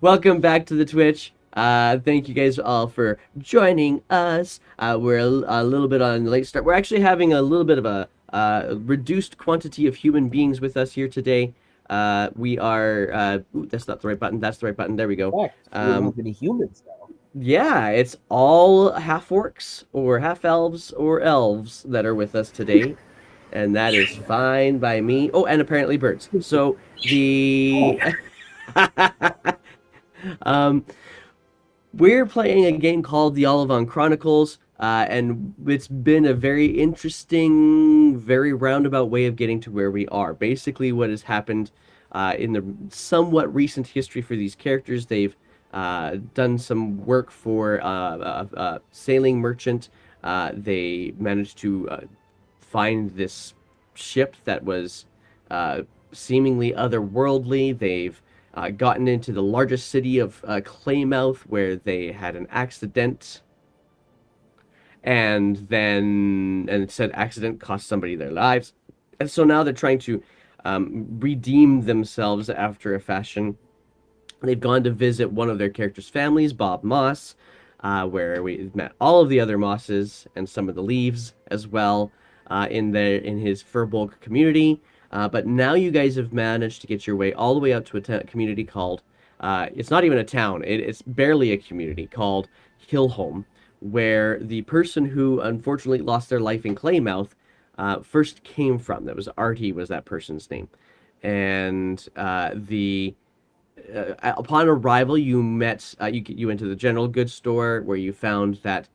Welcome back to the Twitch. Thank you guys all for joining us. We're a little bit on the late start. We're actually having a little bit of a reduced quantity of human beings with us here today. We are. Ooh, that's not the right button. That's the right button. There we go. Correct. We don't Um, have any humans now. yeah, it's all half orcs or half elves or elves that are with us today, and that is fine by me. Oh, and apparently birds. So the. Oh, um, we're playing a game called the Olivon Chronicles, and it's been a very interesting, very roundabout way of getting to where we are. Basically, what has happened in the somewhat recent history for these characters, they've done some work for a sailing merchant. They managed to find this ship that was seemingly otherworldly. They've gotten into the largest city of Claymouth, where they had an accident, and said accident cost somebody their lives, and so now they're trying to redeem themselves after a fashion. They've gone to visit one of their characters' families, Bob Moss, where we met all of the other Mosses and some of the Leaves as well in his Furbolg community. But now you guys have managed to get your way all the way out to a community called. It's not even a town. It's barely a community called Hillholm, where the person who unfortunately lost their life in Claymouth first came from. That was Artie, was that person's name, and the upon arrival, you met you went to the general goods store where you found that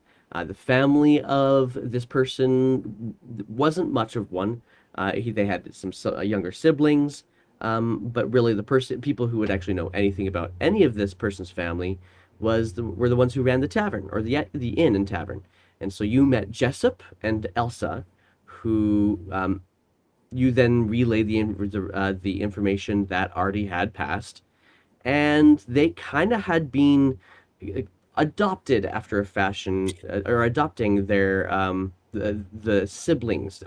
the family of this person wasn't much of one. They had some younger siblings, but really the people who would actually know anything about any of this person's family were the ones who ran the tavern or the inn and tavern. And so you met Jessup and Elsa, who you then relayed the information that Artie had passed, and they kind of had been adopted after a fashion, or adopting the siblings,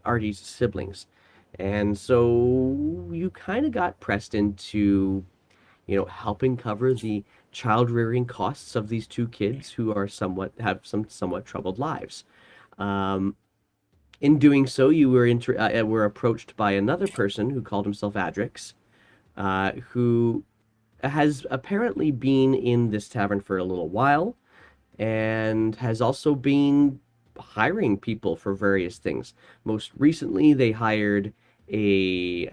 Artie's siblings, and so you kind of got pressed into, helping cover the child rearing costs of these two kids who are somewhat troubled lives. Um, in doing so, you were approached by another person who called himself Adrix, who has apparently been in this tavern for a little while and has also been hiring people for various things. Most recently, they hired a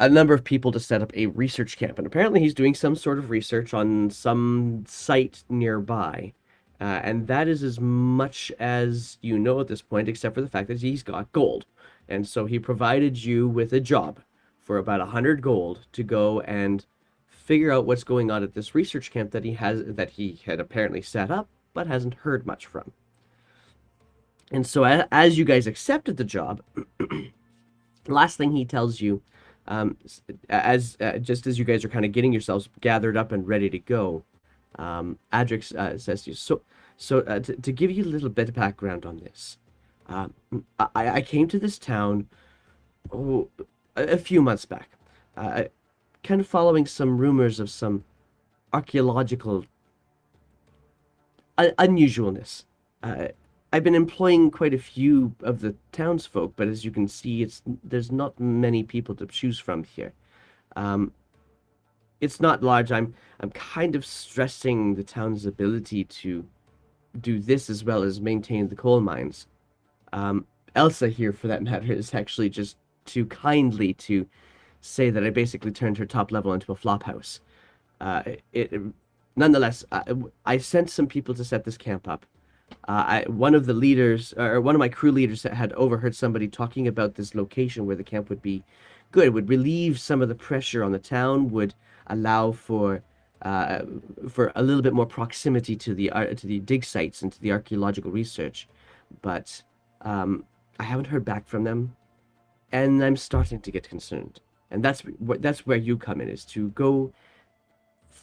number of people to set up a research camp, and apparently he's doing some sort of research on some site nearby. And that is as much as you know at this point, except for the fact that he's got gold. And so he provided you with a job for about 100 gold to go and figure out what's going on at this research camp that he had apparently set up but hasn't heard much from. And so as you guys accepted the job, last thing he tells you, as just as you guys are kind of getting yourselves gathered up and ready to go, Adrix says to you, to give you a little bit of background on this, um, I came to this town, oh, a few months back, uh, kind of following some rumors of some archaeological unusualness. Uh, I've been employing quite a few of the townsfolk, but as you can see, there's not many people to choose from here. Um, it's not large. I'm kind of stressing the town's ability to do this as well as maintain the coal mines. Um, Elsa here, for that matter, is actually just too kindly to say that I basically turned her top level into a flop house. Uh, it, Nonetheless, I sent some people to set this camp up. One of the leaders, or one of my crew leaders, had overheard somebody talking about this location where the camp would be good. It would relieve some of the pressure on the town, would allow uh, for a little bit more proximity to the dig sites and to the archaeological research. But I haven't heard back from them, and I'm starting to get concerned. And that's where you come in, is to go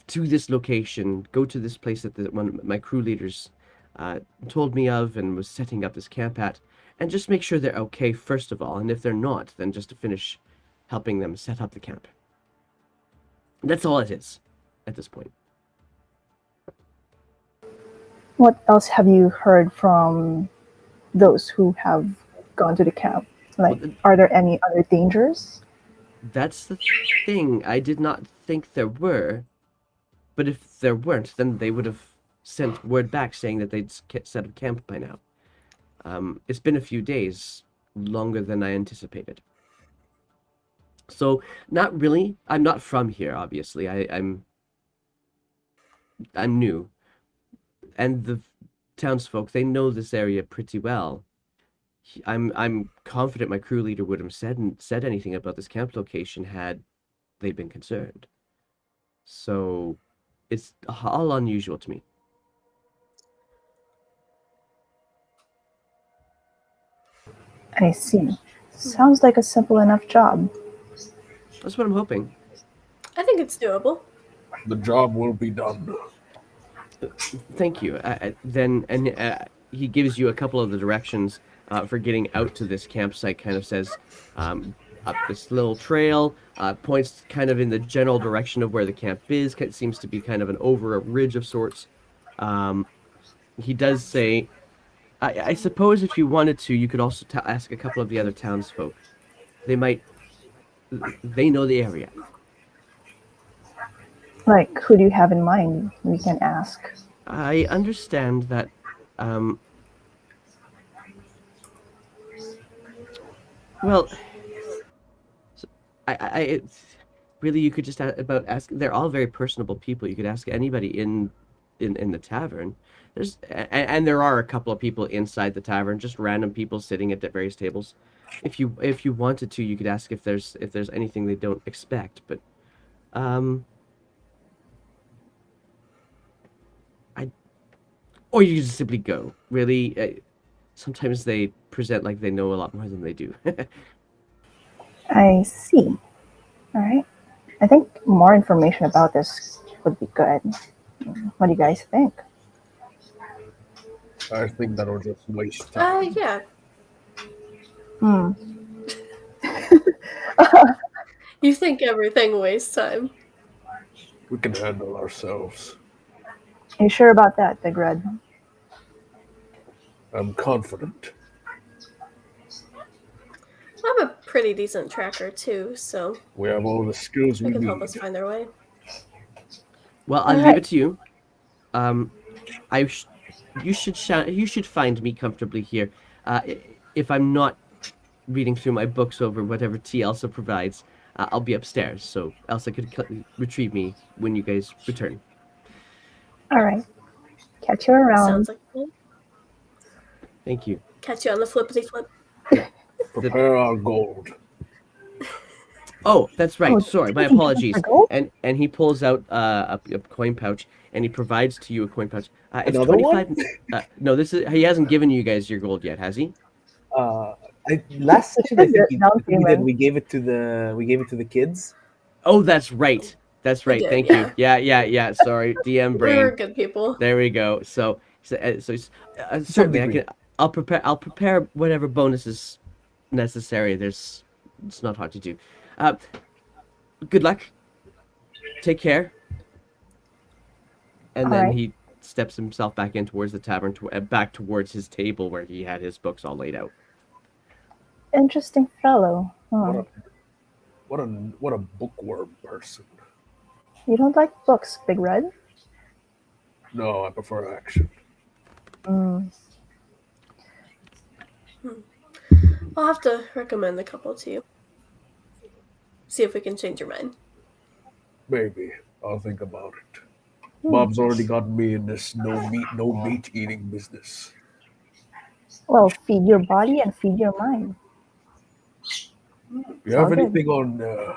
to this location, go to this place that one of my crew leaders told me of and was setting up this camp at, and just make sure they're okay first of all, and if they're not, then just to finish helping them set up the camp. That's all it is at this point. What else have you heard from those who have gone to the camp? Well, Like, are there any other dangers? that's the thing. I did not think there were, but if there weren't, then they would have sent word back saying that they'd set up camp by now. It's been a few days, longer than I anticipated. So, not really. I'm not from here, obviously. I'm new, and the townsfolk, they know this area pretty well. I'm confident my crew leader would have said anything about this camp location had they been concerned. So it's all unusual to me. I see. Sounds like a simple enough job. That's what I'm hoping. I think it's doable. The job will be done. Thank you. Then and he gives you a couple of the directions for getting out to this campsite. Kind of says up this little trail, points kind of in the general direction of where the camp is. It seems to be kind of an over a ridge of sorts. Um, he does say, I suppose if you wanted to, you could also ask a couple of the other townsfolk. They might, they know the area. Like, who do you have in mind? We can ask. I understand that um, well, it's really you could just ask. They're all very personable people. You could ask anybody in the tavern. And there are a couple of people inside the tavern, just random people sitting at the various tables. If you wanted to, you could ask if there's anything they don't expect. But um, I or you could just simply go. Really, sometimes they present like they know a lot more than they do. I see. All right. I think more information about this would be good. What do you guys think? I think that'll just waste time. Yeah. Hmm. You think everything wastes time. We can handle ourselves. Are you sure about that, Big Red? I'm confident. I'm a pretty decent tracker too, so We have all the skills they we can need. help us find their way. Well, I'll All leave right. it to you. Um, I sh- you should find me comfortably here. If I'm not reading through my books over whatever tea Elsa provides, I'll be upstairs, so Elsa could retrieve me when you guys return. All right. Catch you around. Sounds like a plan. Thank you. Catch you on the flippity flip. Yep. Prepare our gold. Oh, that's right. Oh, Sorry, my does he give us our apologies. gold? And he pulls out a coin pouch and he provides to you a coin pouch. It's Another 25. one? No, this is he hasn't given you guys your gold yet, has he? Last session, I think Down he did. payment. We gave it to the kids. Oh, that's right. That's We right. did, Thank yeah. you. Yeah. Sorry, DM We were brain. good people. There we go. So some certainly I degree. can. I'll prepare whatever bonuses necessary. It's not hard to do. Uh, Good luck. Take care. And All then right. he steps himself back in towards the tavern, back towards his table where he had his books all laid out. Interesting fellow. What Hmm. a what a bookworm person. You don't like books, Big Red? No, I prefer action. Mm. I'll have to recommend a couple to you. See if we can change your mind. Maybe. I'll think about it. Hmm. Bob's already got me in this no meat eating business. Well, feed your body and feed your mind. Do you It's all have good. anything on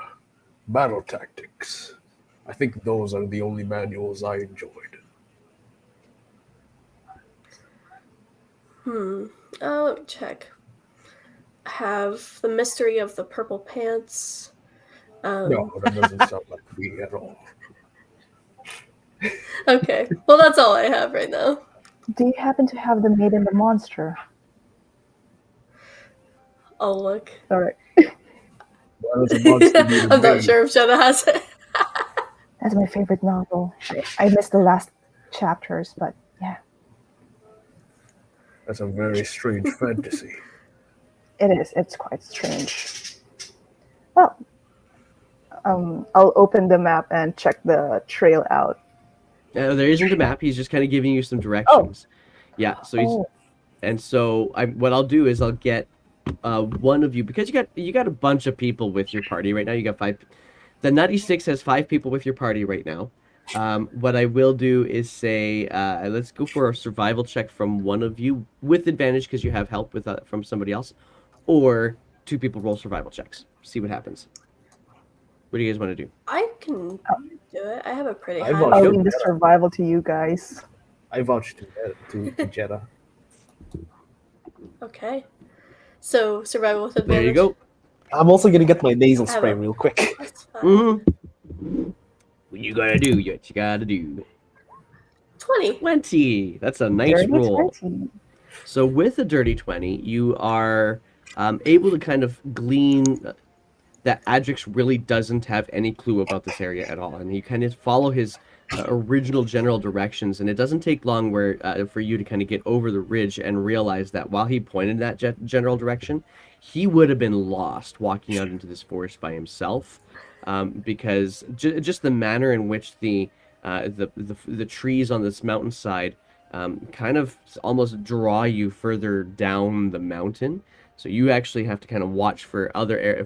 battle tactics? I think those are the only manuals I enjoyed. Let me check. I have The Mystery of the Purple Pants. No, that doesn't sound like me at all. Okay. Well, that's all I have right now. Do you happen to have the Maid and the Monster? I'll look. All right. Why does a monster need a I'm not maid? sure if Jenna has it. That's my favorite novel. I missed the last chapters, but yeah, That's a very strange fantasy. it is. It's quite strange. Well, I'll open the map and check the trail out. There isn't a map. He's just kind of giving you some Oh, directions. Yeah. So he's oh, and so what I'll do is I'll get one of you, because you got a bunch of people with your party right now. You got five. The Nutty Six has five people with your party right now. What I will do is say, let's go for a survival check from one of you with advantage because you have help with from somebody else, or two people roll survival checks. See what happens. What do you guys want to do? I can do it. I have a pretty I high. vote. I'll Nope. leave the survival to you guys. I vouch to Jetta. Okay. So survival with There advantage. you go. I'm also gonna get my nasal I have spray a real quick. +5. What you gotta do? What you gotta do? 20. 20. That's a nice Dirty roll. 20. So with a dirty 20, you are able to kind of glean that Adrix really doesn't have any clue about this area at all, and you kind of follow his original general directions, and it doesn't take long for you to kind of get over the ridge and realize that while he pointed that general direction, he would have been lost walking out into this forest by himself, because just the manner in which the trees on this mountainside kind of almost draw you further down the mountain. So you actually have to kind of watch for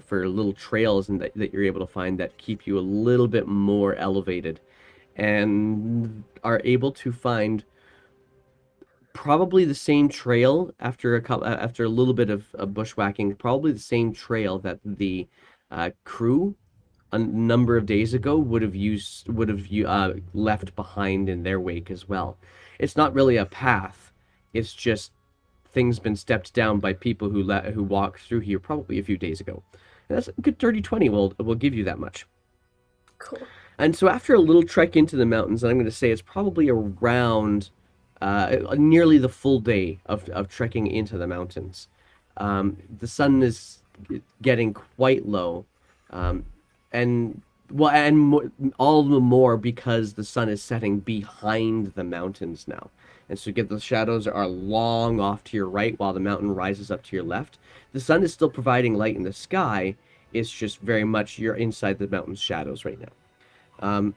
for little trails and that you're able to find that keep you a little bit more elevated, and are able to find probably the same trail after a little bit of bushwhacking. Probably the same trail that the crew a number of days ago would have left behind in their wake as well. It's not really a path. It's just things been stepped down by people who walked through here probably a few days ago. And that's a good 30-20 will give you that much. Cool. And so after a little trek into the mountains, and I'm going to say it's probably around nearly the full day of trekking into the mountains, the sun is getting quite low, um, and all the more because the sun is setting behind the mountains now. And so the shadows are long off to your right while the mountain rises up to your left. The sun is still providing light in the sky. It's just very much you're inside the mountain's shadows right now.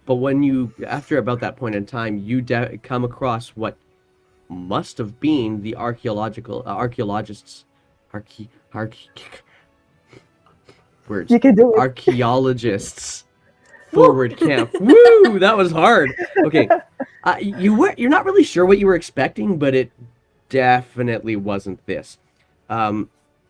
But when after about that point in time, you come across what must have been the archaeologists, archae, archae, words, You can do it. archaeologists forward camp. Woo, that was hard. Okay, you're not really sure what you were expecting, but it definitely wasn't this.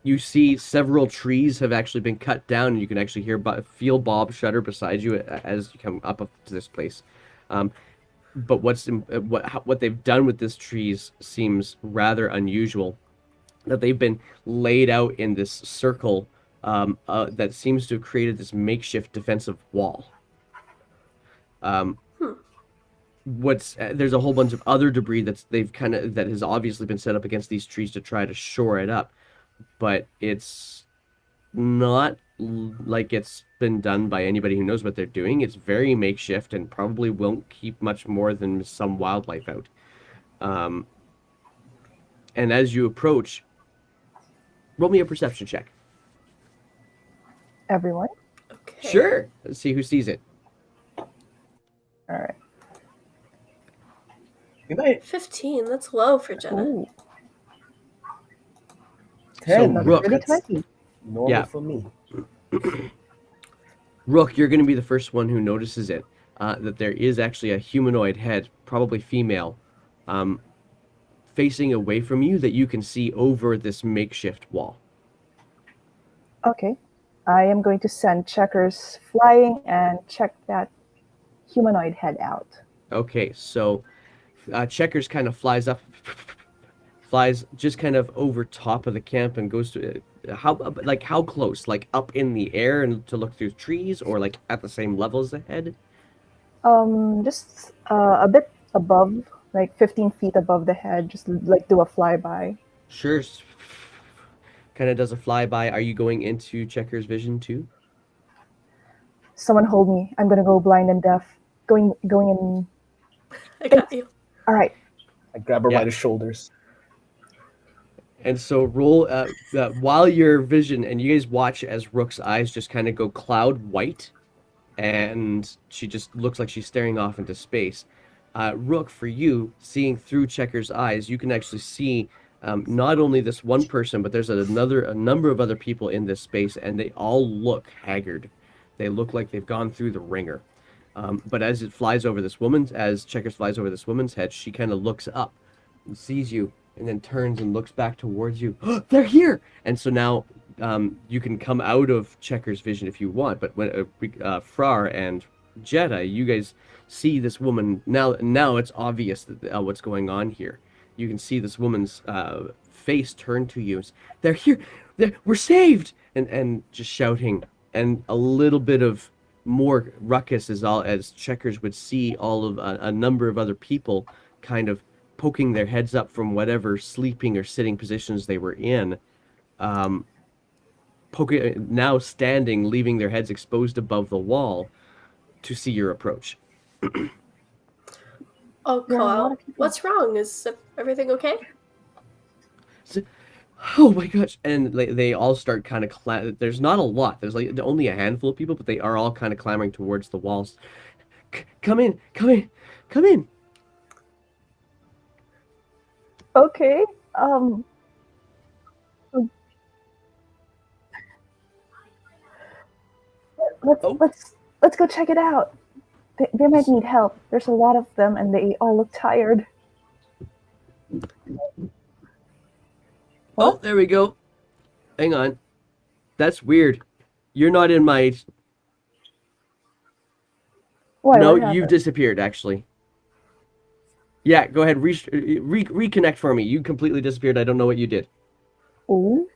You see several trees have actually been cut down, and you can actually feel Bob shudder beside you as you come up to this place. But what they've done with these trees seems rather unusual. That they've been laid out in this circle that seems to have created this makeshift defensive wall. There's a whole bunch of other debris that has obviously been set up against these trees to try to shore it up, but it's not like it's been done by anybody who knows what they're doing. It's very makeshift and probably won't keep much more than some wildlife out. And as you approach, roll me a perception check. Everyone? Okay. Sure. Let's see who sees it. All right. Good night. 15. That's low for Jenna. Ooh, 10. So, Rook. dirty That's 20. normal Yeah. for me. Rook, you're going to be the first one who notices it. That there is actually a humanoid head, probably female, facing away from you that you can see over this makeshift wall. Okay. I am going to send checkers flying and check that humanoid head out. Okay, so Checkers kind of flies just kind of over top of the camp and goes to how close? Like up in the air and to look through trees, or like at the same level as the head? Just a bit above, like 15 feet above the head, just like do a flyby. Sure. Kind of does a flyby. Are you going into Checkers' vision too? Someone hold me. I'm gonna go blind and deaf. Going in. I got you. All right. I grab her Yeah. by the shoulders. And so roll while your vision and you guys watch as Rook's eyes just kind of go cloud white, and she just looks like she's staring off into space. Rook, for you, seeing through Checker's eyes, you can actually see not only this one person, but there's a number of other people in this space, and they all look haggard. They look like they've gone through the ringer. But as Checkers flies over this woman's head, she kind of looks up and sees you, and then turns and looks back towards you. They're here! And so now you can come out of Checker's vision if you want, but when Frar and Jetta, you guys see this woman now. Now it's obvious that, what's going on here. You can see this woman's face turn to you. They're here. We're saved! And just shouting, and a little bit of more ruckus as Checkers would see all of a number of other people kind of poking their heads up from whatever sleeping or sitting positions they were in, now standing, leaving their heads exposed above the wall to see your approach. Oh, There are a lot Kyle, of people. what's wrong? Is everything okay? Oh my gosh! And they all start kind of there's not a lot. There's like only a handful of people, but they are all kind of clamoring towards the walls. Come in! Come in! Come in! Okay. Let's Oh. let's go check it out. They might need help. There's a lot of them, and they all look tired. Oh, there we go. Hang on. That's weird. You're not in my... Why? No, What you've happened? disappeared, actually. Yeah, go ahead. Reconnect for me. You completely disappeared. I don't know what you did. Ooh.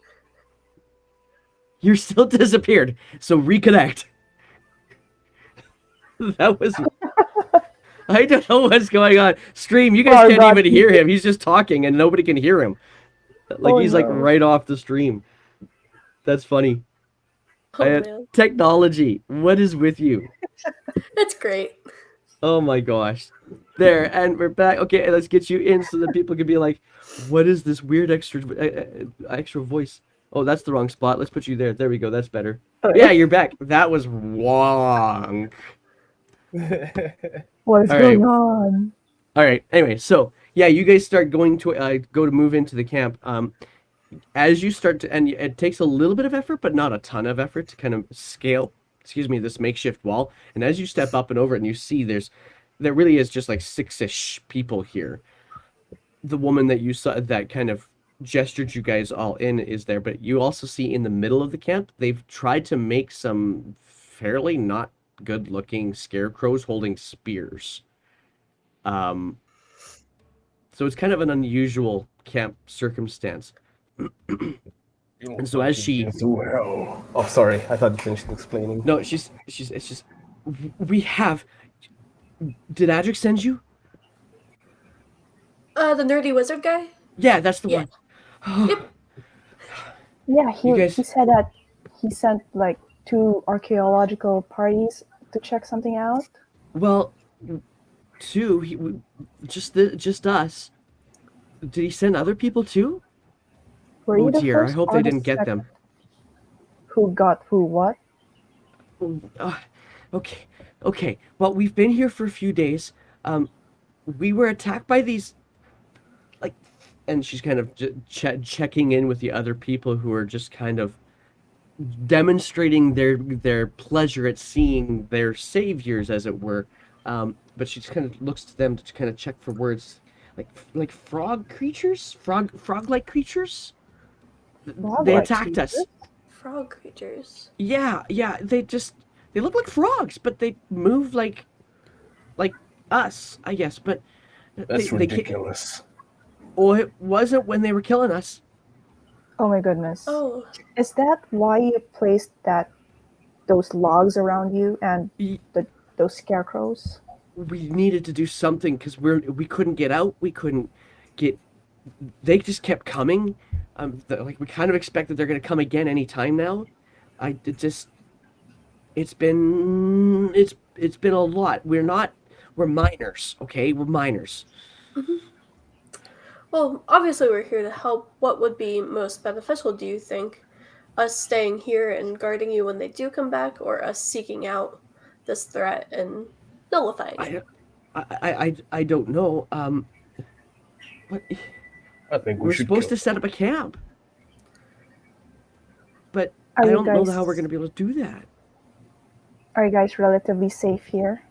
You're still disappeared. So reconnect. That was... I don't know what's going on. Stream, you guys Oh, can't God. even hear him. He's just talking and nobody can hear him. Like, Oh, he's like no. right off the stream. That's funny. Oh, man. Technology. What is with you? That's great. Oh my gosh. There, and we're back. Okay, let's get you in so that people can be like, what is this weird extra voice? Oh, that's the wrong spot. Let's put you there. There we go. That's better. Yeah, you're back. That was wrong. What is All going right. on? All right. Anyway, so yeah, you guys start going to move into the camp. As you start to, and it takes a little bit of effort, but not a ton of effort to kind of scale, this makeshift wall. And as you step up and over it, and you see there really is just like 6-ish people here. The woman that you saw that kind of gestured you guys all in is there, but you also see in the middle of the camp, they've tried to make some fairly not good looking scarecrows holding spears. So it's kind of an unusual camp circumstance. And so as she... Through hell. Oh, sorry. I thought you finished explaining. No, it's just... We have... Did Adric send you? The nerdy wizard guy? Yeah, that's the Yeah. one. Yep. Yeah, You guys- he said that he sent like 2 archaeological parties to check something out. Well, 2, just us. Did he send other people too? Were Oh you the dear, I first hope or they the didn't get second? them. Who got who? What? Okay. Well, we've been here for a few days. We were attacked by these, like, and she's kind of checking in with the other people who are just kind of demonstrating their pleasure at seeing their saviors, as it were. But she just kind of looks to them to kind of check for words, like frog creatures, frog-like creatures. They Frog-like attacked us. creatures? Frog creatures. Yeah. They look like frogs, but they move like us, I guess. But That's they ridiculous. Oh, it wasn't when they were killing us. Oh my goodness. Oh, Is that why you placed those logs around you and Y- those scarecrows? We needed to do something because we couldn't get out. We couldn't get. They just kept coming. Like we kind of expect that they're gonna come again any time now. It's been a lot. We're minors, okay? We're minors. Well, obviously we're here to help. What would be most beneficial, do you think? Us staying here and guarding you when they do come back, or us seeking out this threat and nullifying it? I don't know. What I think we we're should supposed kill to set up a camp, but Are I you don't know guys how we're gonna be able to do that. are you guys relatively safe here?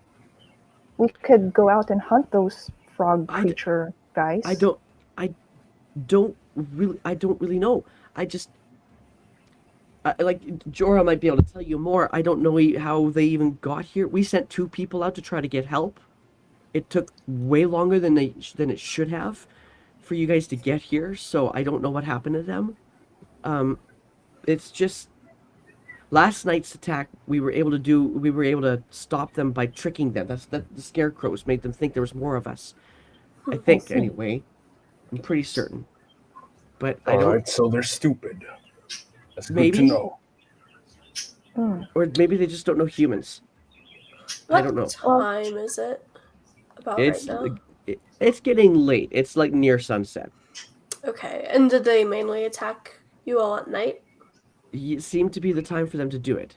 We could go out and hunt those frog I d- creature guys. I don't really know. Like Jorah might be able to tell you more. I don't know how they even got here. We sent 2 people out to try to get help. It took way longer than it should have for you guys to get here. So I don't know what happened to them. It's just last night's attack. We were able to stop them by tricking them. The scarecrows made them think there was more of us. I think see. anyway. I'm pretty certain. But I All don't. right, so they're stupid. That's good to Maybe. know. Or maybe they just don't know humans. What I don't know. time is it about right It's now? it's getting late. It's like near sunset. Okay, and did they mainly attack you all at night? It seemed to be the time for them to do it.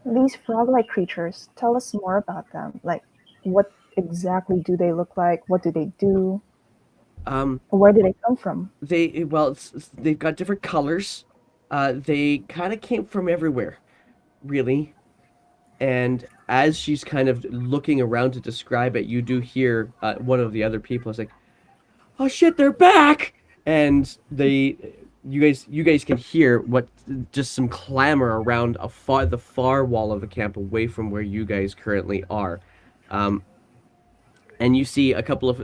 These frog-like creatures, tell us more about them. Like, what exactly do they look like? What do they do? Where do they come from? They've got different colors. They kind of came from everywhere, really. And as she's kind of looking around to describe it, you do hear one of the other people is like, "Oh shit, they're back!" And you guys can hear what just some clamor around the far wall of the camp, away from where you guys currently are. And you see a couple of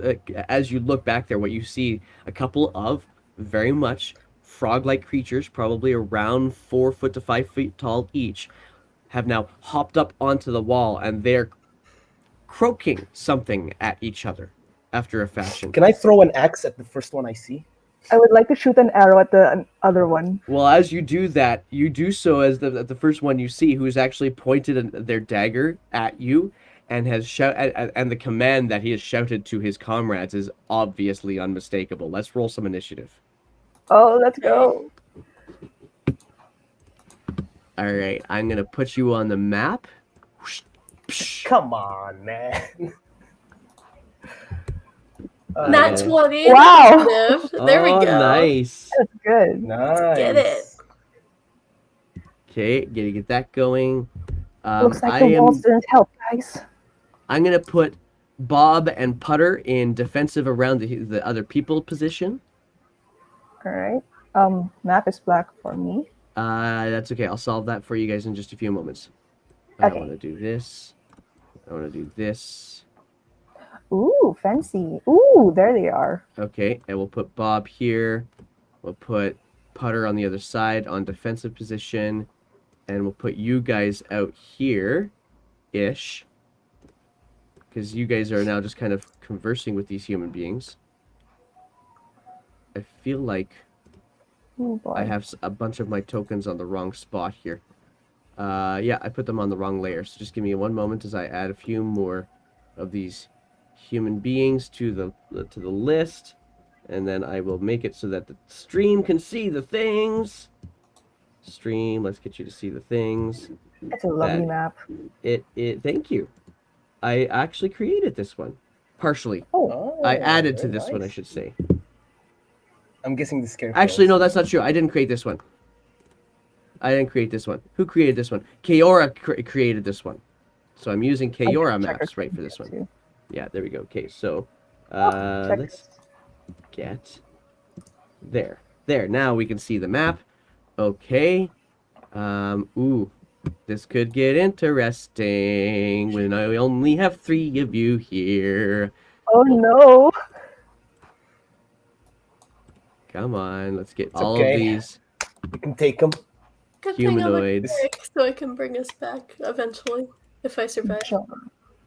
as you look back there, what you see a couple of very much frog-like creatures, probably around 4 foot to 5 feet tall each, have now hopped up onto the wall, and they're croaking something at each other after a fashion. Can I throw an axe at the first one I see? I would like to shoot an arrow at the other one. Well, as you do that, you do so as the first one you see, who's actually pointed their dagger at you, and has and the command that he has shouted to his comrades is obviously unmistakable. Let's roll some initiative. Oh, let's go. All right, I'm gonna put you on the map. Come on, man. Nat 20. Wow. Initiative. There we Oh, go. nice. That's good. Nice. Get it. Okay, gotta get that going. Looks like the walls didn't help, guys. I'm gonna put Bob and Putter in defensive around the other people position. All right. Map is black for me. That's okay. I'll solve that for you guys in just a few moments. I Okay. want to do this. I want to do this. Ooh, fancy. Ooh, there they are. Okay, and we'll put Bob here. We'll put Putter on the other side on defensive position. And we'll put you guys out here-ish. Because you guys are now just kind of conversing with these human beings. I feel like Oh boy. I have a bunch of my tokens on the wrong spot here. Yeah, I put them on the wrong layer. So just give me one moment as I add a few more of these human beings to the list, and then I will make it so that the stream can see the things. Stream, let's get you to see the things. It's a lovely that- map. Thank you. I actually created this one partially. Oh, I added to very this one, I nice. should say. I'm guessing the scarecrow. Actually, no, that's not true. I didn't create this one. I didn't create this one. Who created this one? Kaora created this one. So I'm using Kaora check maps her right for this one. too. Yeah, there we go. Okay, so check let's get there. There, now we can see the map. Okay. Ooh, this could get interesting when I only have 3 of you here. Oh no. Come on, let's get It's all okay. of these. You can take them. Good thing I'm a Humanoids. cleric, so I can bring us back eventually if I survive. Sure.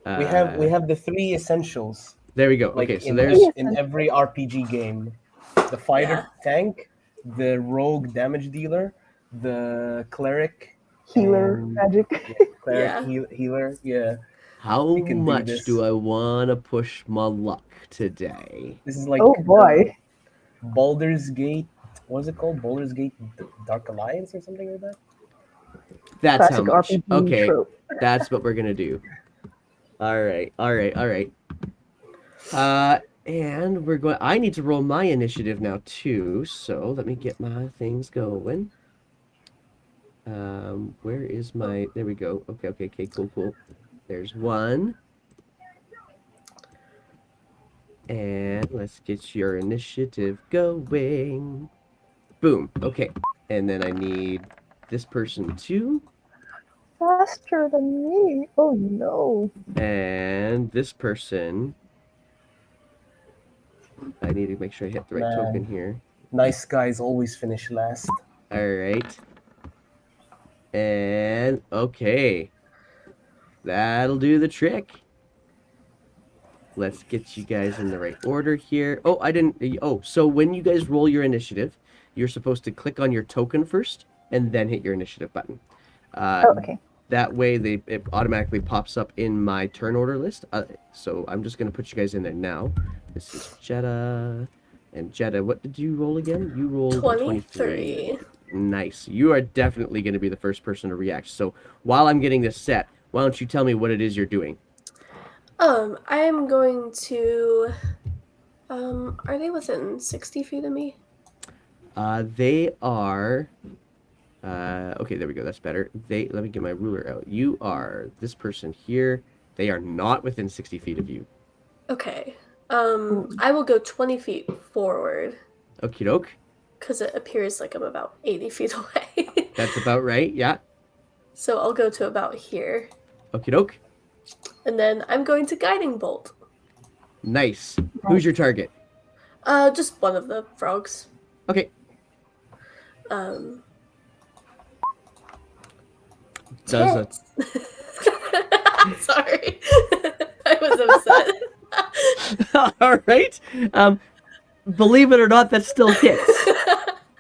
We have the 3 essentials. There we go. Like Okay, so in, there's in every RPG game, the fighter tank, the rogue damage dealer, the cleric Healer And magic. cleric Yeah. healer. Yeah, How you can do much this. do I want to push my luck today? This is like Oh boy. Baldur's Gate. What's it called? Baldur's Gate Dark Alliance or something like that. That's how Classic much. RPG Okay, trope. that's what we're gonna do. All right, all right, all right. And we're going. I need to roll my initiative now too. So let me get my things going. Where is my? There we go. Okay, okay, okay. Cool, cool. There's one. And let's get your initiative going. Boom. Okay. And then I need this person too. Faster than me. Oh no. And this person. I need to make sure I hit the right token Man, here. nice guys always finish last. All right. And okay. That'll do the trick. Let's get you guys in the right order here. Oh, I didn't. Oh, so when you guys roll your initiative, you're supposed to click on your token first and then hit your initiative button. Oh, okay. That way, it automatically pops up in my turn order list. So I'm just going to put you guys in there now. This is Jetta. And Jetta, what did you roll again? You rolled a 23. 23. Nice. You are definitely going to be the first person to react. So while I'm getting this set, why don't you tell me what it is you're doing? I am going to. Are they within 60 feet of me? They are. Okay, there we go. That's better. Let me get my ruler out. You are this person here. They are not within 60 feet of you. Okay. I will go 20 feet forward Okie doke. because it appears like I'm about 80 feet away. That's about right. Yeah. So I'll go to about here. Okie doke. And then I'm going to Guiding Bolt. Nice. Who's your target? Just one of the frogs. Okay. Um. Does a Sorry. I was upset. all right. Believe it or not, that still hits.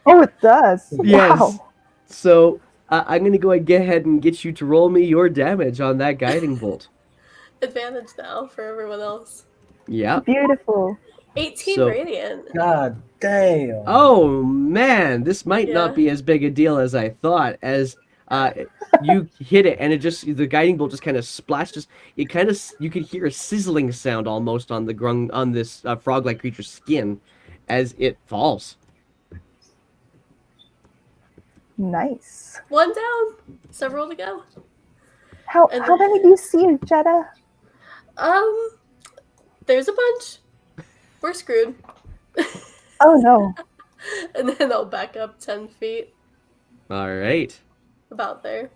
Oh, it does. Yes. Wow. So I'm gonna go ahead and get you to roll me your damage on that guiding bolt. Advantage now for everyone else. Yeah. Beautiful. 18 So- radiant. God damn. Oh man, this might Yeah. not be as big a deal as I thought. As you hit it, and the guiding bolt just kind of splashes. You could hear a sizzling sound almost on this frog-like creature's skin as it falls. Nice. One down. Several to go. How And- many do you see, Jetta? There's a bunch. We're screwed. Oh no. And then I'll back up 10 feet. All right. About there.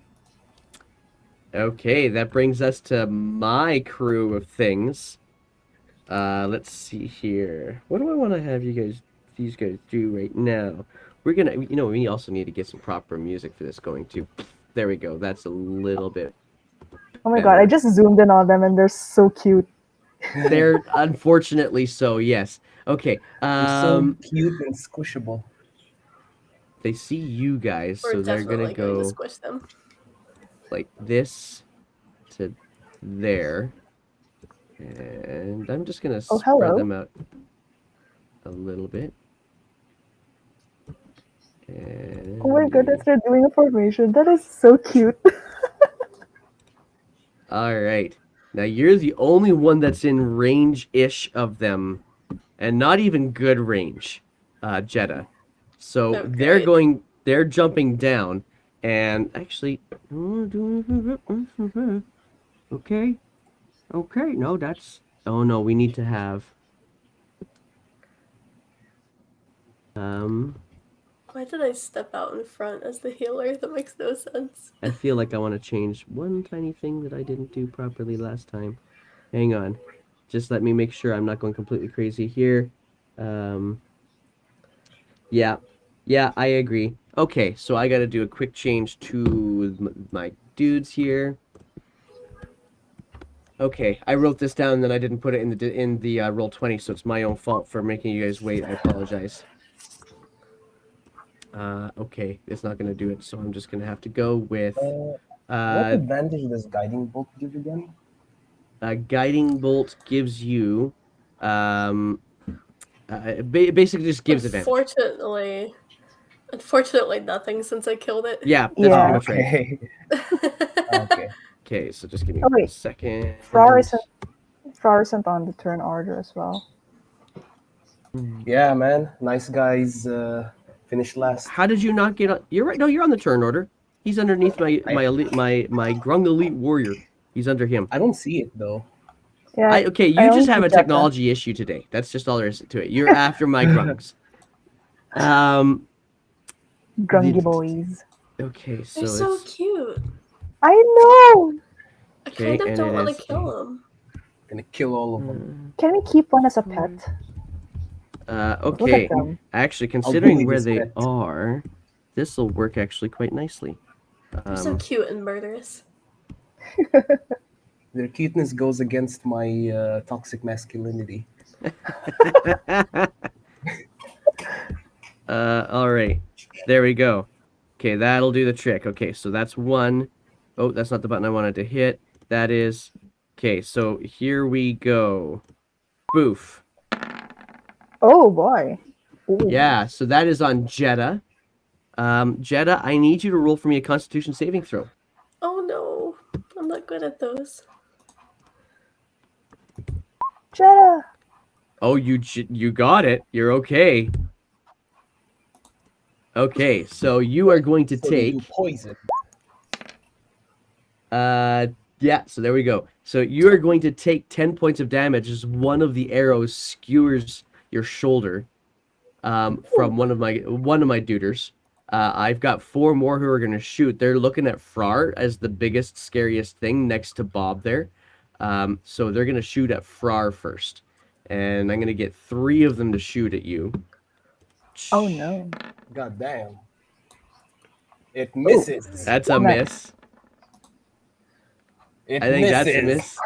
Okay, that brings us to my crew of things. Let's see here. What do I want to have these guys do right now? We're gonna, we also need to get some proper music for this going too. There we go. That's a little bit. Oh my god, I just zoomed in on them and they're so cute. They're unfortunately so. Yes. Okay. They're so cute and squishable. They see you guys, We're so they're definitely gonna going to go squish them. like this to there, and I'm just gonna Oh, spread hello. them out a little bit. And Oh my goodness, they're doing a formation. That is so cute. all right. Now you're the only one that's in range-ish of them, and not even good range, Jetta. So Oh, great. they're jumping down, and actually, okay, no, oh no, we need to have, Why did I step out in front as the healer? That makes no sense. I feel like I want to change one tiny thing that I didn't do properly last time. Hang on. Just let me make sure I'm not going completely crazy here. Yeah. Yeah, I agree. Okay, so I got to do a quick change to my dudes here. Okay, I wrote this down and then I didn't put it in the roll 20, so it's my own fault for making you guys wait. I apologize. Okay, it's not gonna do it, so I'm just gonna have to go with What uh, advantage does guiding bolt give again? guiding bolt gives you basically just gives advantage. Unfortunately, nothing since I killed it. Yeah, that's pretty Yeah. much right. Okay. Okay. Okay, so just give me Oh one wait, second. Flower isn't Flower isn't on the turn order as well. Yeah, man. Nice guys finished last. How did you not get on? You're right. No, you're on the turn order. He's underneath I my Grung Elite Warrior. He's under him. I don't see it though. Yeah, Okay, I you only just see have a Jetta. technology issue today. That's just all there is to it. You're after my Grungs. Um. Grungy The, boys. okay, They're so so it's cute. I know. I okay, kind of and it don't want to is kill them. Gonna kill all of them. Can we keep one as a pet? Look at okay. them. Actually, I'll considering bully where this they pet. are, this will work actually quite nicely. They're so cute and murderous. Their cuteness goes against my toxic masculinity. All right, there we go. Okay, that'll do the trick. Okay, so that's one. Oh, that's not the button I wanted to hit. That is. Okay, so here we go. Boof. Oh boy. Ooh. Yeah, so that is on Jetta. Jetta, I need you to roll for me a Constitution saving throw. Oh no, I'm not good at those. Jetta. Oh, you got it. You're okay. Okay, so you are going to So you do take. poison. Yeah. So there we go. So you are going to take 10 points of damage as one of the arrows skewers your shoulder. From one of my duders. I've got four more who are gonna shoot. They're looking at Frar as the biggest, scariest thing next to Bob there. So they're gonna shoot at Frar first, and I'm gonna get three of them to shoot at you. Oh no. God damn. It Oh, misses. That's a nice. miss. It I think misses. that's a miss.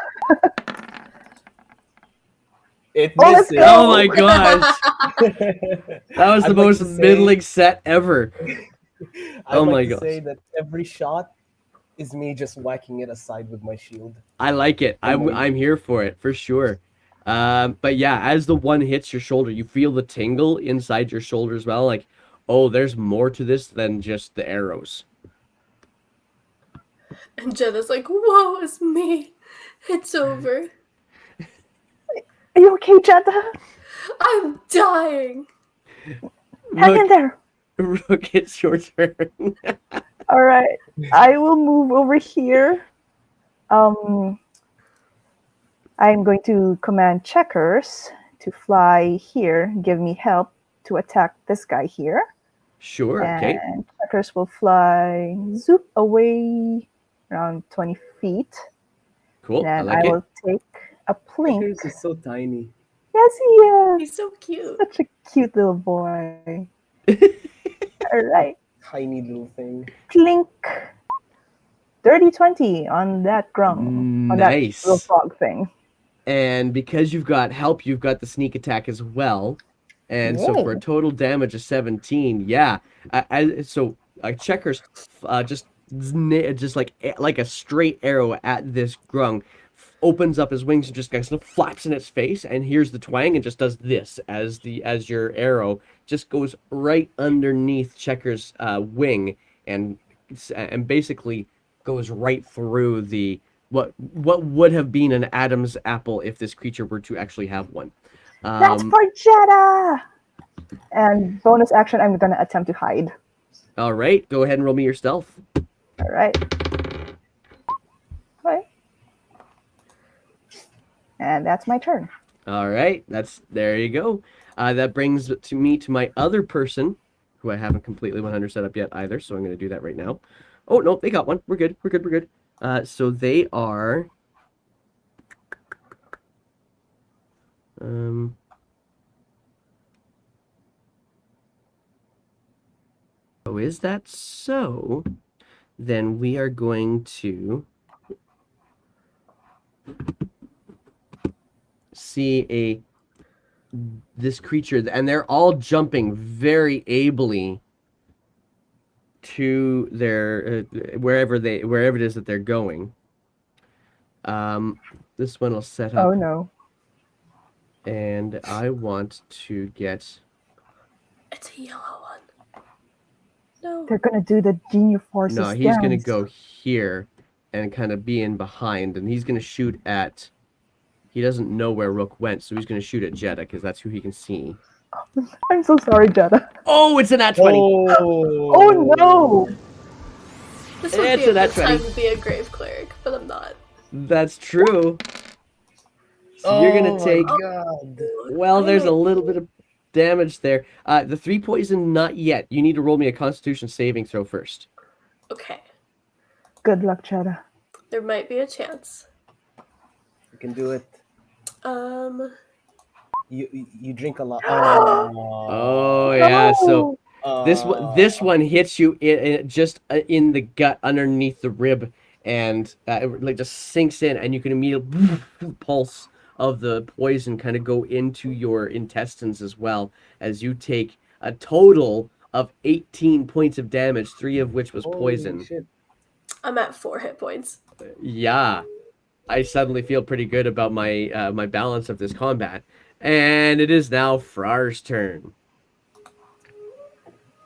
It Oh, let's misses. go. Oh my gosh, that was the I'd like most to say- middling set ever. I'd Oh like my to gosh. say that every shot is me just whacking it aside with my shield. I like it. I'm Amazing. here for it for sure. But yeah, as the one hits your shoulder, you feel the tingle inside your shoulder as well. Like, oh, there's more to this than just the arrows. And Jenna's like, "Woe is me! It's over. Are you okay, Jetta? I'm dying." Hang in there. Rook, it's your turn. All right. I will move over here. I'm going to command Checkers to fly here, give me help to attack this guy here. Sure. Okay. And Checkers will fly zoop away around 20 feet. Cool. I And like I it. will take a plink. Checkers is so tiny. Yes, he is. He's so cute. Such a cute little boy. All right. Tiny little thing. Plink. Dirty 20 on that grung. On that Nice. little frog thing. And because you've got help, you've got the sneak attack as well. And so for a Yay. total damage of 17, yeah. Checkers just like a straight arrow at this grung opens up his wings and just kind of flaps in its face, and here's the twang and just does this as your arrow just goes right underneath Checkers' wing and basically goes right through the what would have been an Adam's apple if this creature were to actually have one. That's for Jetta. And bonus action, I'm going to attempt to hide. All right, go ahead and roll me your stealth. All right. Okay. And that's my turn. All right, there you go. That brings to my other person, who I haven't completely 100 set up yet either. So I'm going to do that right now. Oh no, they got one. We're good. We're good. We're good. So they are. Oh, is that so? Then we are going to see this creature, and they're all jumping very ably to their wherever it is that they're going. This one will set up, Oh no. and I want to get. It's a yellow one. No. They're gonna do the Genius Forces No, he's gonna dance. go here, and kind of be in behind, and he's gonna shoot at. He doesn't know where Rook went, so he's gonna shoot at Jeddah because that's who he can see. I'm so sorry, Jeddah. Oh, it's an at 20. Oh no! This would It's be a a nat good time 20. to be a grave cleric, but I'm not. That's true. So you're gonna take. God. Well, there's a Wait. little bit of damage there. The 3 poison, not yet. You need to roll me a Constitution saving throw first. Okay. Good luck, Jeddah. There might be a chance. You can do it. You drink a lot. Oh yeah. So No! this one hits you just in the gut underneath the rib, and it like just sinks in, and you can immediately pulse of the poison kind of go into your intestines as well, as you take a total of 18 points of damage, 3 of which was poison. Shit. I'm at 4 hit points. Yeah, I suddenly feel pretty good about my my balance of this combat, and it is now Frar's turn.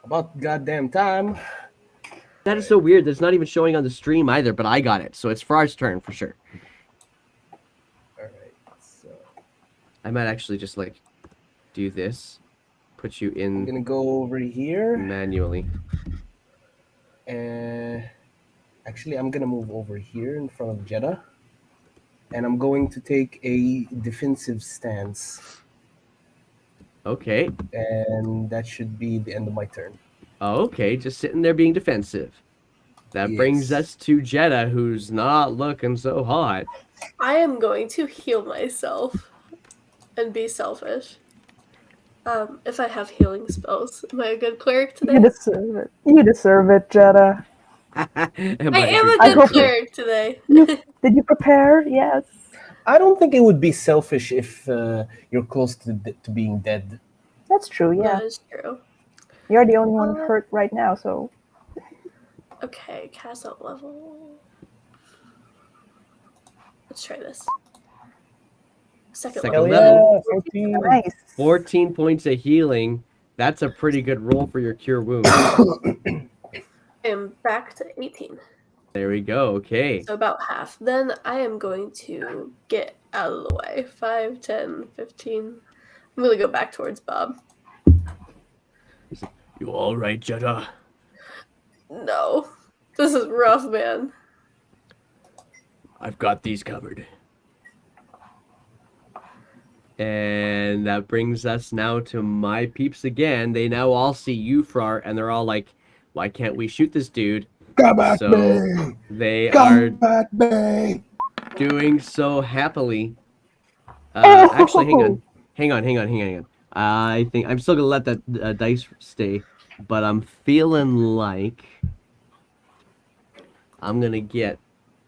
About goddamn time. That is so weird. That's not even showing on the stream either, but I got it, so it's Frar's turn for sure. Alright, so I might actually just like do this, put you I'm in gonna go over here. manually. And actually, I'm gonna move over here in front of Jeddah. And I'm going to take a defensive stance. Okay. And that should be the end of my turn. Okay, just sitting there being defensive. That brings Yes. us to Jeddah, who's not looking so hot. I am going to heal myself and be selfish. If I have healing spells, am I a good cleric today? You deserve it. You deserve it, Jeddah. I am a I good hope- cleric today. Did you prepare? Yes. I don't think it would be selfish if you're close to being dead. That's true, yeah. That is true. You're the only one hurt right now, so. Okay, cast out level. Let's try this. Second Second Hell level. level. yeah, 14. Nice. 14 points of healing. That's a pretty good roll for your cure wound. I am back to 18. There we go. Okay. So about half. Then I am going to get out of the way. 5, 10, 15. I'm going to go back towards Bob. You all right, Jeddah? No. This is rough, man. I've got these covered. And that brings us now to my peeps again. They now all see you, Frar, and they're all like, why can't we shoot this dude? Come at So me! they are Come at me! doing so happily. Oh! Actually, hang on. I think I'm still gonna let that dice stay, but I'm feeling like I'm gonna get.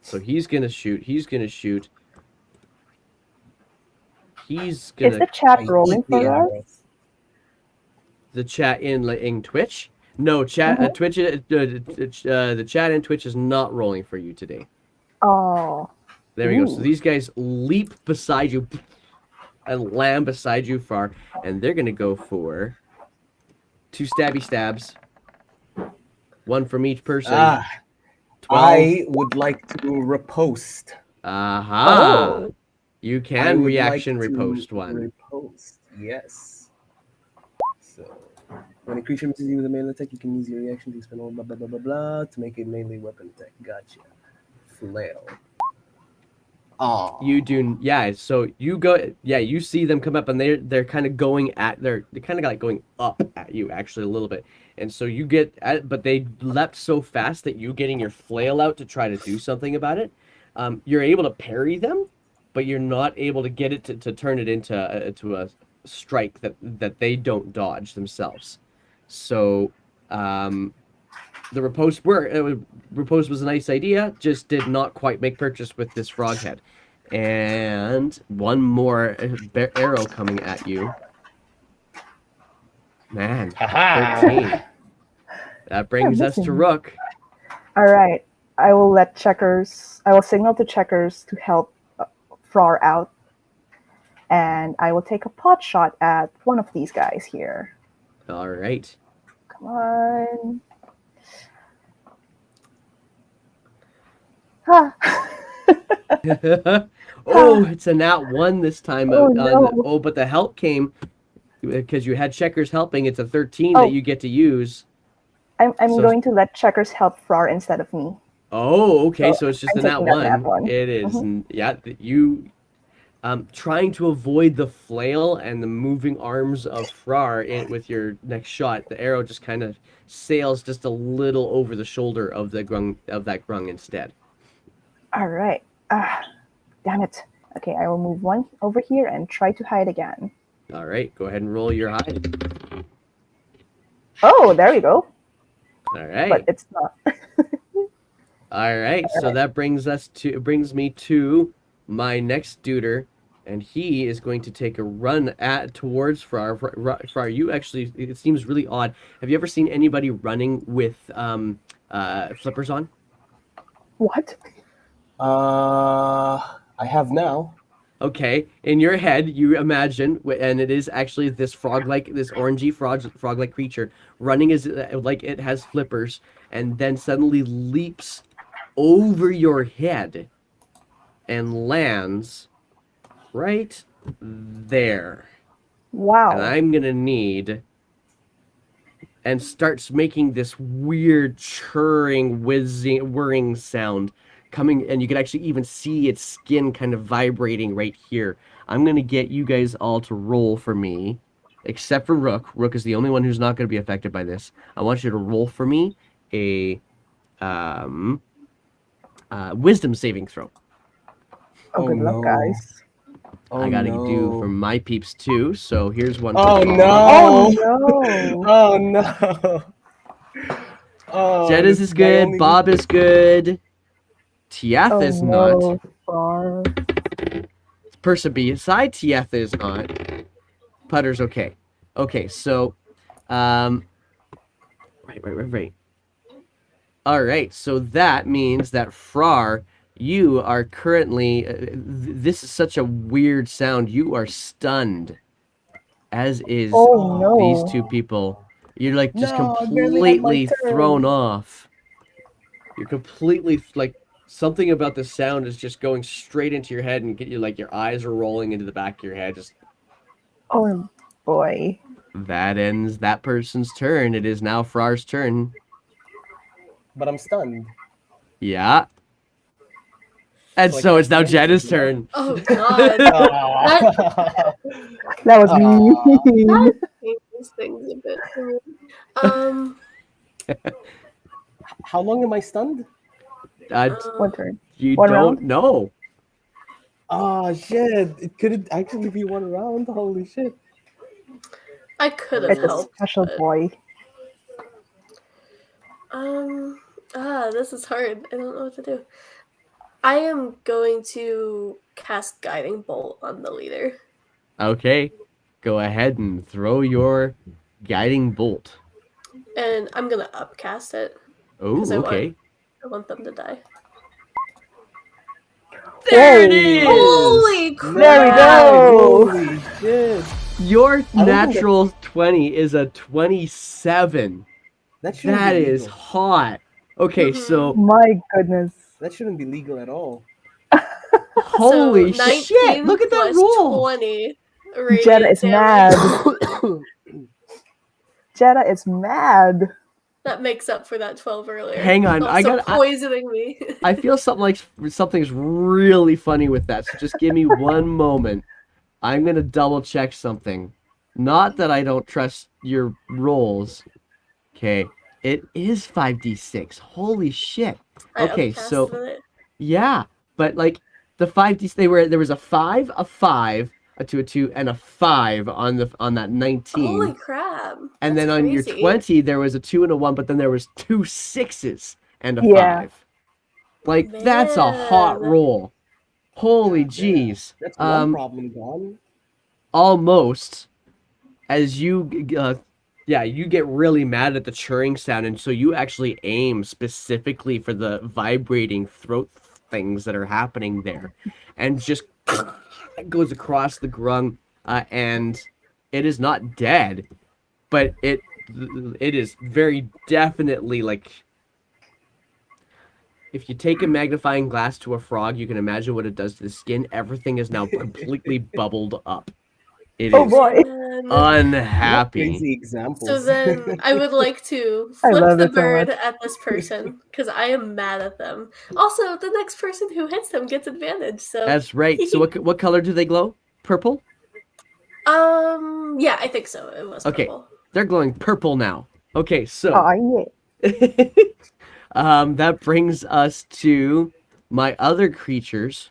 So he's gonna shoot. He's gonna shoot. He's Is gonna the chat I rolling eat the for us? arrows. the chat in Twitch. No chat. Twitch. The chat in Twitch is not rolling for you today. Oh. There we go. So Ooh. these guys leap beside you and land beside you, Far, and they're gonna go for 2 stabby stabs. 1 from each person. 12. I would like to riposte. Aha! Oh. You I can would reaction like to riposte one. Riposte, yes. So, when a creature misses you with a melee attack, you can use your reaction to expend all blah blah blah blah blah to make a melee weapon attack. Gotcha. Flail. Oh. You do, yeah. So you go, yeah. You see them come up, and they're kind of going at they're kind of like going up at you actually a little bit, and so you get at, but they leapt so fast that you getting your flail out to try to do something about it. You're able to parry them, but you're not able to get it to turn it into a strike that they don't dodge themselves. So the riposte riposte was a nice idea, just did not quite make purchase with this frog head. And one more arrow coming at you. Man, Haha. 13. That brings us to Rook. All right. I will signal to Checkers to help Frar out. And I will take a pot shot at one of these guys here. All right. Come on. Ah. Oh, it's a nat 1 this time. Oh, no. But the help came because you had Checkers helping. It's a 13 Oh. that you get to use. I'm So- going to let Checkers help Frar instead of me. Oh, okay. So it's just I'm a nat taking that 1. nat 1. It is. Yeah, you trying to avoid the flail and the moving arms of Frar with your next shot. The arrow just kind of sails just a little over the shoulder of that grung instead. All right. Damn it. Okay, I will move one over here and try to hide again. All right, go ahead and roll your hide. Oh, there we go. All right. But it's not. All right, so that brings me to my next duder, and he is going to take a run towards Frar. Frar, you actually, it seems really odd. Have you ever seen anybody running with flippers on? What? I have now. Okay, in your head, you imagine, and it is actually this orangey frog-like creature running as like it has flippers, and then suddenly leaps over your head and lands right there. Wow. And I'm gonna need and starts making this weird churring, whirring sound coming, and you can actually even see its skin kind of vibrating right here. I'm gonna get you guys all to roll for me, except for Rook. Rook is the only one who's not gonna be affected by this. I want you to roll for me a wisdom saving throw. Oh, good luck, guys. I gotta do for my peeps too. So here's one. Oh for no! Oh, no. Oh no! Oh, Jedis is good. Bob is good. Tiath is not. Far. Person beside Tiath is not. Putter's okay. Okay, so, right. All right, so that means that Frar, you are currently. This is such a weird sound. You are stunned, as is Oh, no. these two people. You're like just No, I barely had my completely turn. thrown off. You're completely like something about the sound is just going straight into your head and get you like your eyes are rolling into the back of your head. Just Oh, boy. that ends that person's turn. It is now Frar's turn. But I'm stunned. Yeah. And so it's now Jenna's turn. Oh god. That was mean. That changes things a bit for me. How long am I stunned? One turn. You One don't round? know. Oh shit! It could actually be one round. Holy shit! I could have It's a helped. special but- boy. This is hard. I don't know what to do. I am going to cast Guiding Bolt on the leader. Okay. Go ahead and throw your guiding bolt. And I'm gonna upcast it. Oh, 'Cause okay. I want them to die. There it Whoa. is! Holy crap! There we go. Holy shit! Your don't think natural 20 is a 27. That shouldn't That be is legal. hot. Okay, Mhm. so My goodness. That shouldn't be legal at all. holy So shit! 19 Look at that plus roll. 20 Jeddah radiant is damage. mad. Jeddah is mad. That makes up for that 12 earlier. Hang on, Also poisoning me. I feel something's really funny with that. So just give me one moment. I'm gonna double check something. Not that I don't trust your rolls. Okay, it is 5d6. Holy shit. I Okay, so upcasted it. yeah, but like the 5d, there was a 5, a 5, a 2, a 2, and a 5 on that 19. Holy crap. And That's then on your crazy. 20, there was a 2 and a 1, but then there was 2 6s and a Yeah. 5. Like, that's a hot Man. roll. Holy jeez. That's one problem gone. Almost, as you yeah, you get really mad at the churring sound, and so you actually aim specifically for the vibrating throat things that are happening there, and just it goes across the grung, and it is not dead, but it is very definitely like if you take a magnifying glass to a frog, you can imagine what it does to the skin. Everything is now completely bubbled up. It Oh is boy. Man. What unhappy. crazy examples. So then I would like to I flip love the it so bird much. at this person because I am mad at them. Also, the next person who hits them gets advantage. So That's right. So what color do they glow? Purple? yeah, I think so. It was Okay. purple. They're glowing purple now. Okay, so Oh yeah. that brings us to my other creatures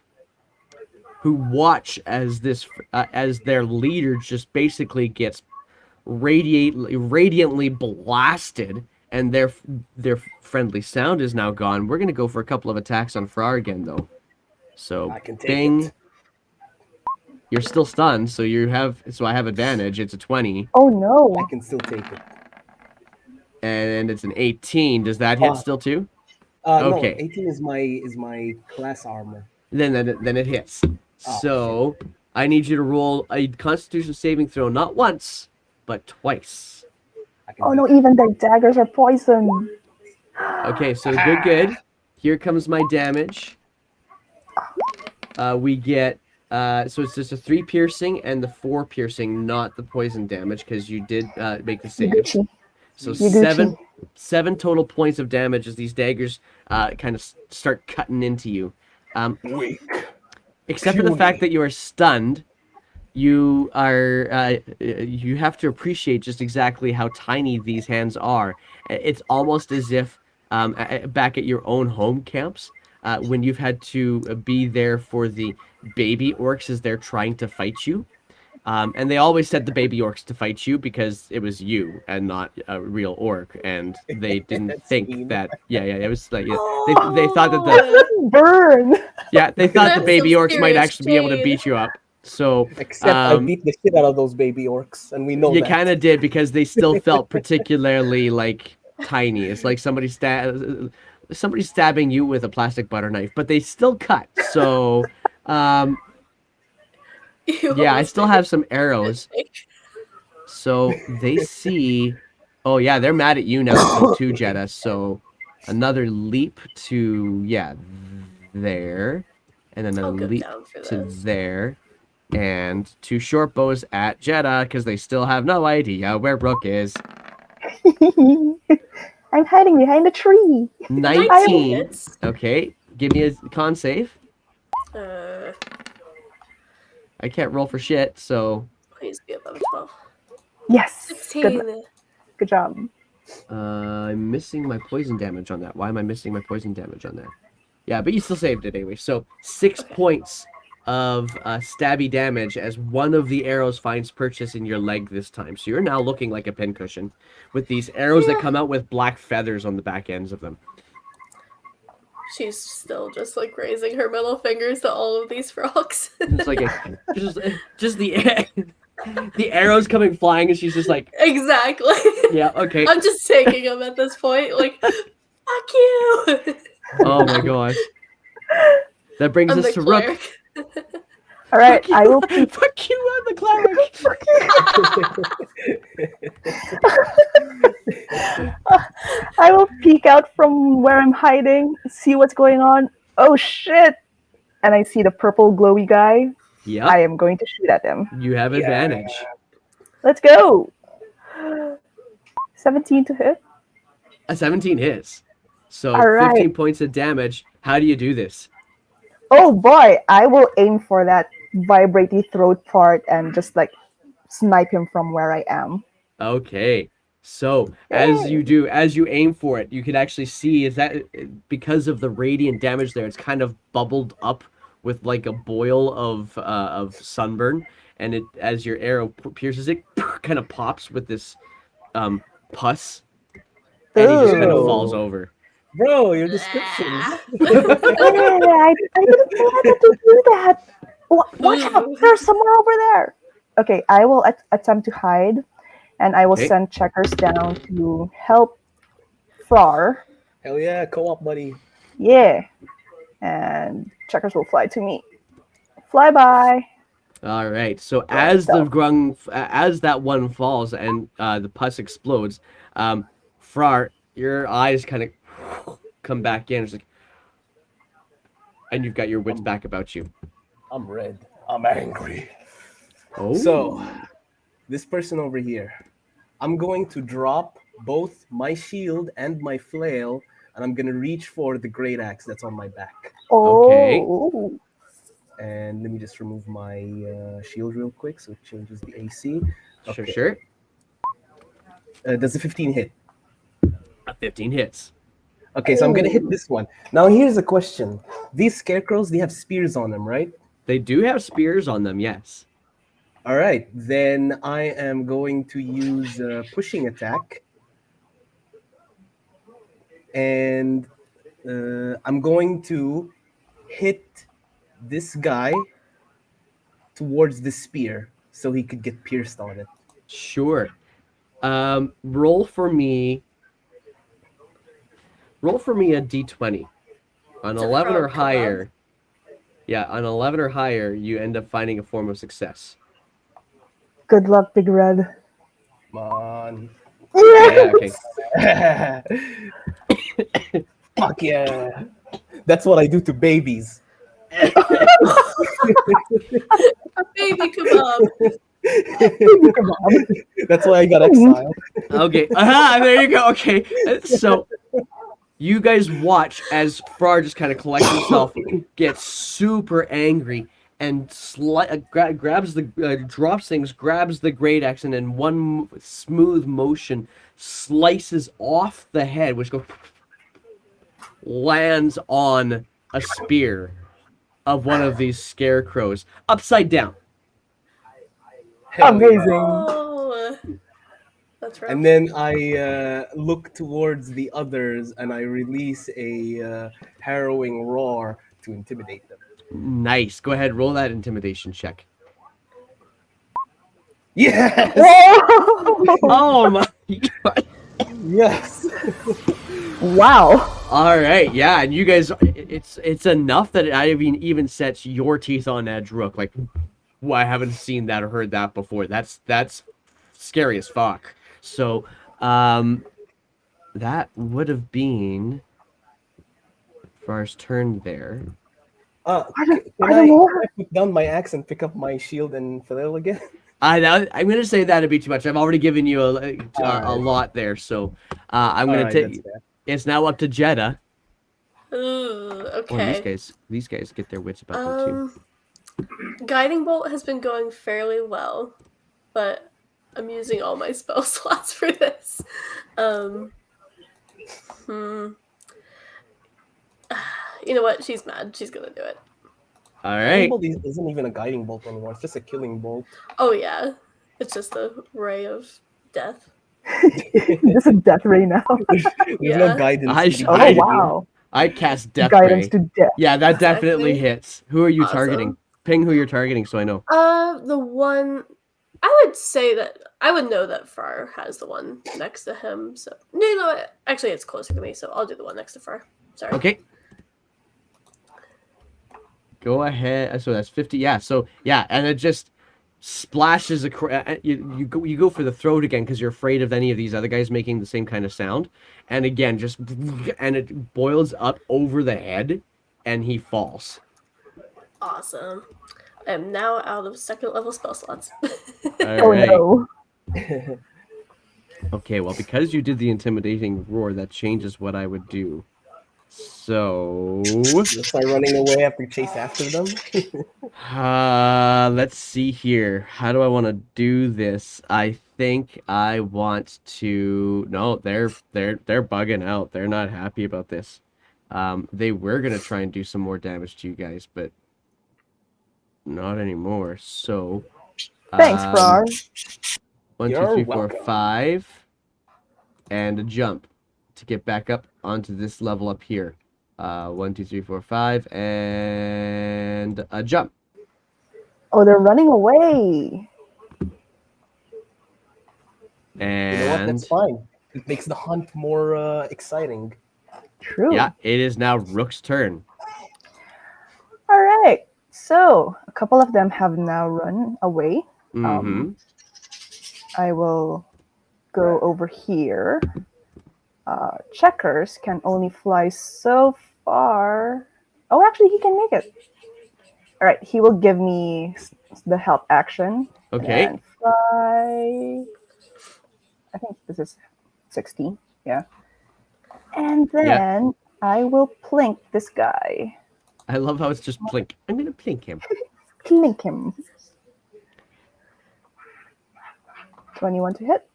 who watch as this as their leader just basically gets radiantly blasted, and their friendly sound is now gone. We're gonna go for a couple of attacks on Frar again, though. So I can take Bing, it. you're still stunned, so I have advantage. It's a 20, Oh no. I can still take it. and it's an 18. Does that hit still too? No, Okay. 18 is my class armor. Then it hits. Oh, So I need you to roll a Constitution saving throw, not once, but twice. I can Oh do no, it. even the daggers are poisoned. Okay, so good. Here comes my damage. We get so it's just a 3 piercing and the 4 piercing, not the poison damage, because you did make the You save. Gucci. So You Gucci. seven total points of damage as these daggers kind of start cutting into you. Weak. Except for the fact that you are stunned, you have to appreciate just exactly how tiny these hands are. It's almost as if back at your own home camps, when you've had to be there for the baby orcs as they're trying to fight you. And they always said the baby orcs to fight you because it was you and not a real orc, and they didn't That's think mean. that. Yeah, it was like they thought that Oh, Burn. they thought the That's baby some orcs might serious actually be able to shade. beat you up. So Except I beat the shit out of those baby orcs, and we know you that. kind of did, because they still felt particularly like tiny. It's like somebody stabbing you with a plastic butter knife, but they still cut. So You yeah, I almost still made have some a arrows. mistake. So they see. Oh yeah, they're mad at you now still too, Jetta. So another leap to there, and another I'll go leap down for to this. there, and 2 short bows at Jetta because they still have no idea where Brooke is. I'm hiding behind a tree. 19. hits. Okay, give me a con save. Uh, I can't roll for shit, so please be above 12. Yes. 16. Good job. I'm missing my poison damage on that. Why am I missing my poison damage on that? Yeah, but you still saved it anyway. So 6 points of stabby damage as one of the arrows finds purchase in your leg this time. So you're now looking like a pincushion with these arrows that come out with black feathers on the back ends of them. She's still just like raising her middle fingers to all of these frogs. It's like just the the arrows coming flying, and she's just like, Exactly. yeah, okay. I'm just taking them at this point. Like, fuck you. Oh my gosh. That brings I'm us the to Rook. cleric. All right, Fuck I will. you, fuck you, I'm the cleric. I will peek out from where I'm hiding, see what's going on. Oh shit! And I see the purple glowy guy. Yep. I am going to shoot at him. You have advantage. Let's go. 17 to hit. A 17 hits. So All right. 15 points of damage. How do you do this? Oh boy, I will aim for that vibrating throat part and just like snipe him from where I am. Okay. So as you aim for it, you can actually see is that because of the radiant damage there, it's kind of bubbled up with like a boil of sunburn, and it as your arrow pierces it, kind of pops with this pus, and he just kind of Ooh. falls over. Bro, your descriptions. Yeah, I didn't want to do that. Watch out! There's someone over there. Okay, I will attempt to hide, and I will Okay. send checkers down to help Frar. Hell yeah, co-op, buddy. Yeah, and checkers will fly to me. Fly by. All right. So Going as that one falls and the pus explodes, Frar, your eyes kind of come back in. It's like, and you've got your wits back about you. I'm red. I'm angry. Oh. So, this person over here, I'm going to drop both my shield and my flail, and I'm going to reach for the great axe that's on my back. Okay. Oh, And let me just remove my shield real quick so it changes the AC. Sure, Okay. sure. Does the 15 hit? 15 hits. Okay, so I'm going to hit this one. Now, here's a question. These scarecrows, they have spears on them, right? They do have spears on them, yes. All right, then I am going to use a pushing attack. And I'm going to hit this guy towards the spear so he could get pierced on it. Sure. Roll for me. Roll for me a d20. On To 11 or frog kebab. higher. Yeah, on 11 or higher, you end up finding a form of success. good luck, Big Red. Come on. Yeah, okay. Fuck yeah. That's what I do to babies. A baby kebab. That's why I got exiled. Okay. Aha, there you go. Okay. So you guys watch as Frar just kind of collects himself, gets super angry, and grabs the drops things, grabs the great axe, and in one smooth motion slices off the head, which goes lands on a spear of one of these scarecrows upside down. Hell yeah. Amazing. Oh, that's rough. And then I look towards the others and I release a harrowing roar to intimidate them. Nice. Go ahead, roll that intimidation check. Yes! Oh my god. Yes! Wow. All right, yeah, and you guys, it's enough that I even sets your teeth on edge, Rook. Like, well, I haven't seen that or heard that before. That's scary as fuck. So, that would have been Far's turn there. Can I don't I know. put down my axe and pick up my shield and flail again? I'm gonna say that'd be too much. I've already given you a Alright. lot there, so I'm gonna Alright, take. that's fair. It's now up to Jeddah. Ooh, Oh, okay. these guys get their wits about them too. Guiding Bolt has been going fairly well, but I'm using all my spell slots for this. You know what? She's mad. She's gonna do it. All Guiding right. bolt isn't even a guiding bolt anymore. It's just a killing bolt. Oh yeah, it's just a ray of death. This is death ray now. There's Yeah. no guidance. I to sh- be Oh I- given. wow. I cast Death Guidance Ray. to death. Yeah, that Exactly. definitely hits. Who are you Awesome. targeting? Ping who you're targeting so I know. The one I would say that I would know that Far has the one next to him. So no, you know what? Actually, it's closer to me, so I'll do the one next to Far. Sorry. Okay. Go ahead. So that's 50. Yeah. So yeah, and it just splashes you go for the throat again because you're afraid of any of these other guys making the same kind of sound, and again just and it boils up over the head, and he falls. Awesome. I am now out of second level spell slots. All Oh right. no. Okay. Well, because you did the intimidating roar, that changes what I would do. So You'll start running away after chase after them. let's see here. How do I want to do this? I think I want to. No, they're bugging out. They're not happy about this. They were gonna try and do some more damage to you guys, but not anymore. So, Thanks, Frar. 1, 2, You're 3, 4, welcome. 5, and a jump to get back up onto this level up here. 1, 2, 3, 4, 5, and a jump. Oh, they're running away. And You know what? That's fine. It makes the hunt more exciting. True. yeah, it is now Rook's turn. All right. So a couple of them have now run away. Mm-hmm. I will go over here. Checkers can only fly so far. Oh, actually, he can make it. All right, he will give me the help action Okay. and fly. I think this is 16. Yeah. And Yeah. then I will plink this guy. I love how it's just plink. I'm gonna plink him. Plink him. 21 to hit.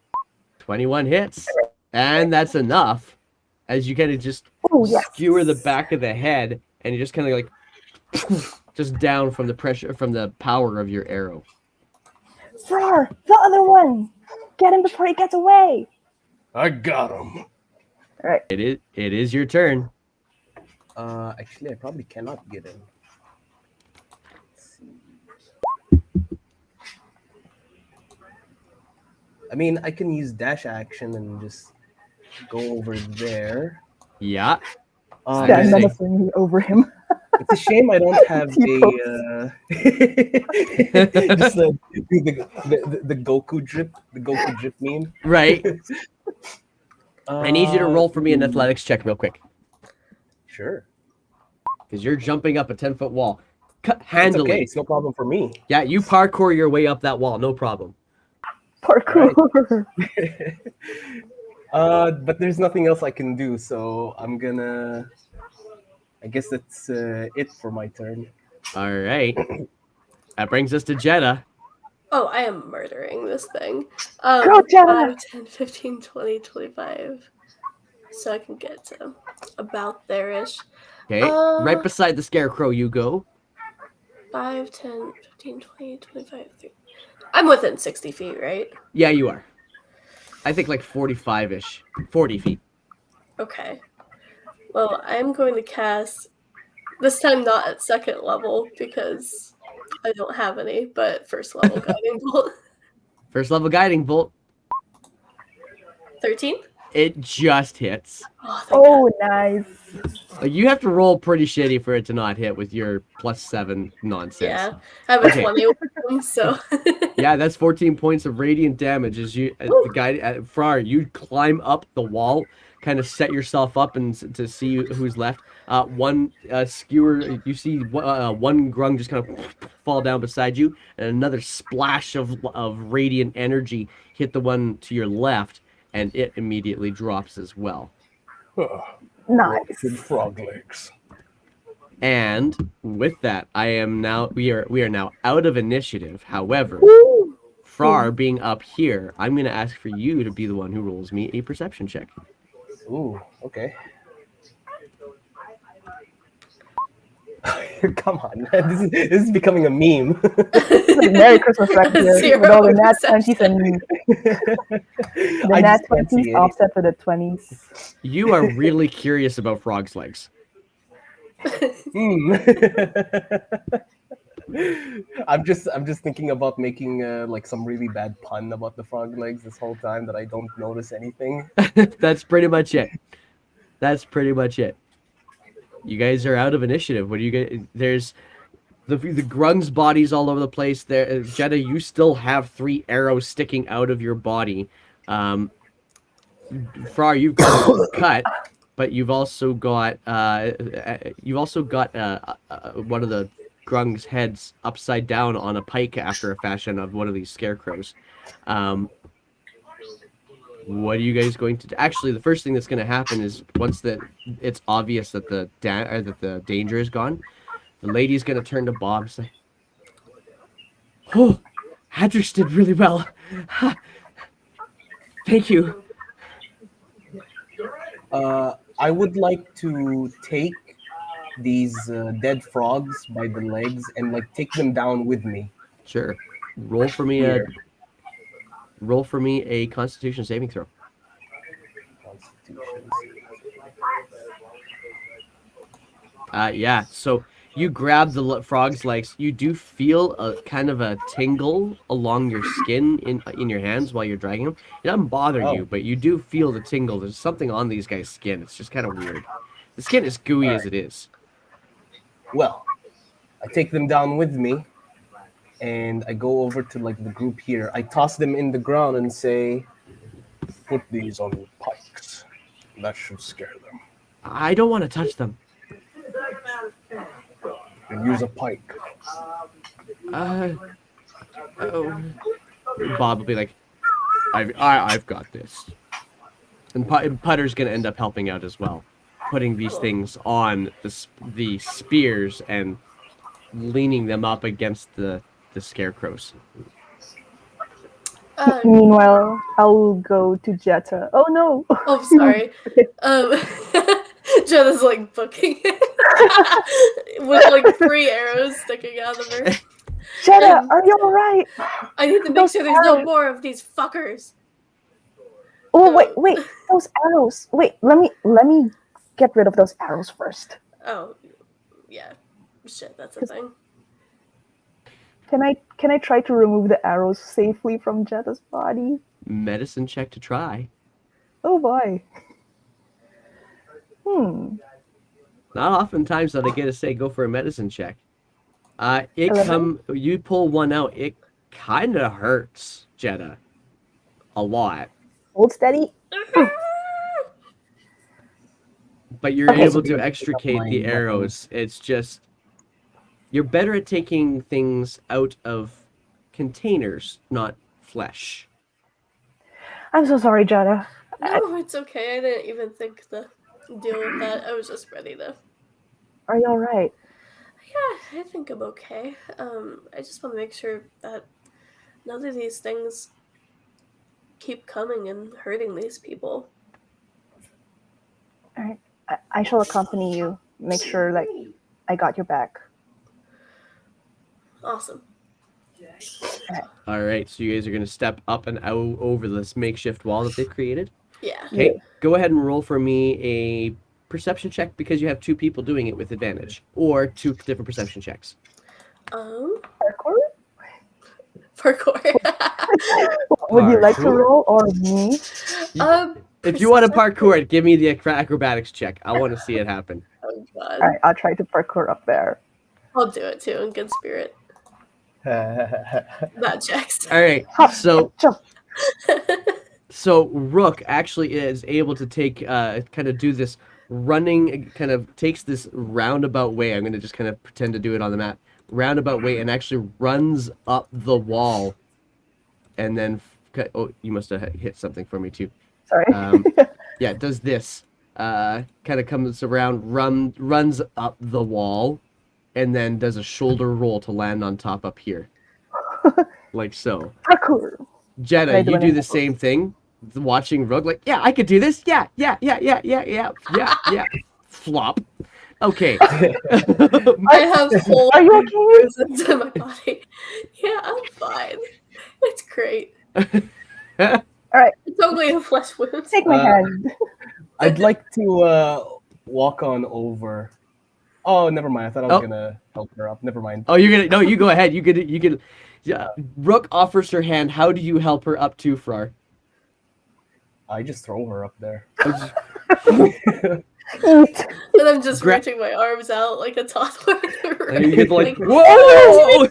21 hits. And that's enough. As you kind of just Oh, yes. skewer the back of the head, and you just kind of like just down from the pressure, from the power of your arrow. Frar, the other one. Get him before he gets away. I got him. All right. It is your turn. Actually, I probably cannot get in. Let's see. I mean, I can use dash action and just go over there. Yeah. I'm Stand see. gonna- menacingly over him. It's a shame I don't have T-pose. just the Goku drip, the Goku drip meme. Right. I need you to roll for me an ooh, athletics check real quick. Sure. Because you're jumping up a 10-foot wall. It's Handily. okay. It's no problem for me. Yeah, you parkour your way up that wall, no problem. Parkour. But there's nothing else I can do, so I'm gonna. I guess that's it for my turn. All right. That brings us to Jeddah. Oh, I am murdering this thing. Go, Jenna. 5, 10, 15, 20, 25. So I can get to about there-ish. Okay. Uh, Right beside the scarecrow you go. 5, 10, 15, 20, 25, 30. I'm within 60 feet, right? Yeah, you are. I think like 45-ish. 40 feet. Okay. Well, I'm going to cast, this time not at second level because I don't have any, but first level guiding bolt. First level guiding bolt. 13? It just hits. Oh, thank God. Oh, nice. Like, you have to roll pretty shitty for it to not hit with your +7 nonsense. Yeah, I have a Okay. 20 with them, so. Yeah, that's 14 points of radiant damage as you, as the guy, Frar, you climb up the wall, kind of set yourself up and to see who's left. One skewer, you see one grung just kind of fall down beside you, and another splash of radiant energy hit the one to your left, and it immediately drops as well. Nice. Good frog legs. And with that, we are now out of initiative. However, Woo. Frar being up here, I'm going to ask for you to be the one who rolls me a perception check. Ooh, okay. Come on, man. This is becoming a meme. Merry Christmas back here Zero with all the nat perception. 20s and the I nat just can't see 20s offset with the 20s. You are really curious about frog's legs. Hmm. I'm just thinking about making like some really bad pun about the frog legs this whole time that I don't notice anything. That's pretty much it. That's pretty much it. You guys are out of initiative. What do you get? There's the grung's bodies all over the place. There, Jeddah, you still have 3 arrows sticking out of your body. Frar, you've got a cut, but you've also got one of the grung's heads upside down on a pike after a fashion of one of these scarecrows. What are you guys going to do? Actually, the first thing that's going to happen is once it's obvious that the danger is gone, the lady's going to turn to Bob and say, "Oh, Hadrix did really well. Thank you." I would like to take these dead frogs by the legs and like take them down with me. Sure. Roll for me Here. a Constitution saving throw. Constitution. Yeah. So you grab the frog's legs. You do feel a kind of a tingle along your skin in your hands while you're dragging them. It doesn't bother Oh. you, but you do feel the tingle. There's something on these guys' skin. It's just kind of weird. The skin is gooey as it is. Well, I take them down with me, and I go over to like the group here. I toss them in the ground and say, "Put these on pikes. That should scare them. I don't want to touch them. And use a pike." Oh. Bob will be like, I've got this. And Putter's gonna end up helping out as well, putting these things on the spears and leaning them up against the scarecrows. Meanwhile, I'll go to Jetta. Oh no! Oh, sorry. Jenna's like booking it with like 3 arrows sticking out of her. Jetta, are you alright? I need to make sure there's no more of these fuckers. Oh wait, those arrows. Wait, let me get rid of those arrows first. Oh, yeah. Shit, that's a thing. Can I try to remove the arrows safely from Jetta's body? Medicine check to try. Oh boy. Not oftentimes that I get to say go for a medicine check. You pull one out. It kind of hurts, Jetta, a lot. Hold steady. But you're Okay. able to extricate the arrows. It's just you're better at taking things out of containers, not flesh. I'm so sorry, Jetta. No, it's okay. I didn't even think to deal with that. I was just ready to. Are you alright? Yeah, I think I'm okay. I just want to make sure that none of these things keep coming and hurting these people. Alright. I shall accompany you. Make sure like I got your back. Awesome. All right, so you guys are gonna step up and out over this makeshift wall that they've created. Yeah. Okay, go ahead and roll for me a perception check because you have 2 people doing it with advantage, or 2 different perception checks. Parkour? Parkour. Would you like to Parkour? roll or me? If you want to parkour it, give me the acrobatics check. I want to see it happen. Oh god. Alright, I'll try to parkour up there. I'll do it too in good spirit. That checks. All right, so Jump. so Rook actually is able to take kind of do this running, kind of takes this roundabout way. I'm going to just kind of pretend to do it on the map. Roundabout way, and actually runs up the wall, and then oh, you must have hit something for me too. Sorry. Yeah, it does this. Kind of comes around, runs up the wall, and then does a shoulder roll to land on top up here, like so. Parkour. Jetta, you do the same thing. Watching Rook, like, yeah, I could do this. Yeah. Flop. Okay. I have full Are you okay? resistance in my body. Yeah, I'm fine. It's great. Alright, It's only a flesh wound. take my hand. I'd like to walk on over. Oh, never mind. I thought I was gonna help her up. Never mind. Oh, you're gonna no. You go ahead. You could. Yeah. Rook offers her hand. How do you help her up to Frar? I just throw her up there. Eat. And I'm just reaching my arms out like a toddler. And you get like, whoa!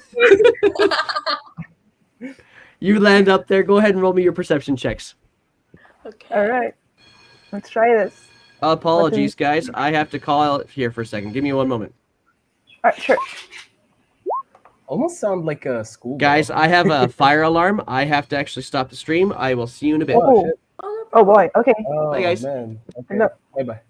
You land up there. Go ahead and roll me your perception checks. Okay. Alright. Let's try this. Apologies, guys. I have to call out here for a second. Give me one moment. Alright, sure. Almost sound like a school. Guys, I have a fire alarm. I have to actually stop the stream. I will see you in a bit. Oh, shit. oh boy, okay. Oh, Bye, guys. man. Okay. No. Bye bye.